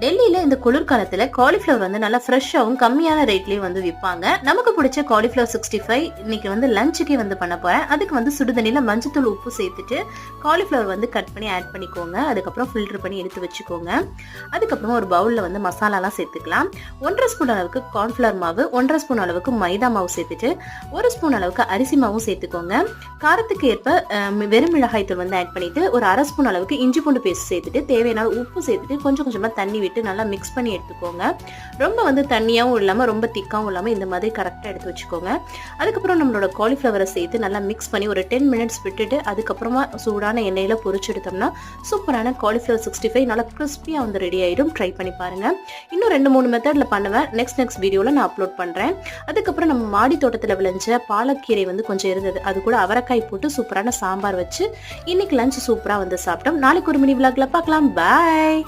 டெல்லியில இந்த குளிர்காலத்துல காலிஃபிளவர் வந்து நல்லா ஃப்ரெஷ்ஷாவும் கம்மியான ரேட்லயும் வந்து விற்பாங்க. நமக்கு பிடிச்ச காலிஃபிளவர் 65 இன்னைக்கு வந்து லஞ்சுக்கே வந்து பண்ண போறேன். அதுக்கு வந்து சுடுதண்ணில மஞ்சத்தூள் உப்பு சேர்த்துட்டு காலிஃபிளவர் வந்து கட் பண்ணி ஆட் பண்ணிக்கோங்க. அதுக்கப்புறம் ஃபில்டர் பண்ணி எடுத்து வச்சுக்கோங்க. அதுக்கப்புறம் ஒரு பவுல்ல வந்து மசாலாலாம் சேர்த்துக்கலாம். 1.5 ஸ்பூன் அளவுக்கு கார்ன்ஃபிளவர் மாவு, 1.5 ஸ்பூன் அளவுக்கு மைதா மாவு சேர்த்துட்டு 1 ஸ்பூன் அளவுக்கு அரிசி மாவும் சேர்த்துக்கோங்க. காரத்துக்கு ஏற்ப வெறும் மிளகாய் தூள் வந்து ஆட் பண்ணிட்டு ஒரு 1/2 ஸ்பூன் அளவுக்கு இஞ்சி பூண்டு பேஸ்ட் சேர்த்துட்டு தேவையான உப்பு சேர்த்துட்டு கொஞ்சம் கொஞ்சமா தண்ணி விட்டு நல்லா மிக்ஸ் பண்ணி எடுத்துக்கோங்க. ரொம்ப வந்து தண்ணியாவும் இல்லாம ரொம்ப திக்காவும் இல்லாம இந்த மாதிரி கரெக்டா எடுத்து வச்சுக்கோங்க. அதுக்கப்புறம் நம்மளோட காலிஃபிளவரை சேர்த்து நல்லா மிக்ஸ் பண்ணி ஒரு 10 மினிட்ஸ் விட்டுட்டு அதுக்கப்புறமா சூடான எண்ணெயில பொரிச்சு எடுத்தோம்னா சூப்பரான காலிஃபிளவர் 65 நல்லா கிறிஸ்பியா வந்து ரெடி ஆயிடும். ட்ரை பண்ணி பாருங்க. இன்னும் 2-3 மெத்தட்ல பண்ணுவேன். நெக்ஸ்ட் வீடியோல நான் அப்லோட் பண்றேன். அதுக்கப்புறம் நம்ம மாடி தோட்டத்துல விளைஞ்ச பாலக்கீரை வந்து கொஞ்சம் இருந்தது. அது கூட அவரைக்காய் போட்டு சூப்பரான சாம்பார் வச்சு இன்னைக்கு லஞ்ச் சூப்பரா வந்து சாப்பிட்டோம். நாளைக்கு ஒரு மினி விளாக்ல பார்க்கலாம். பாய்.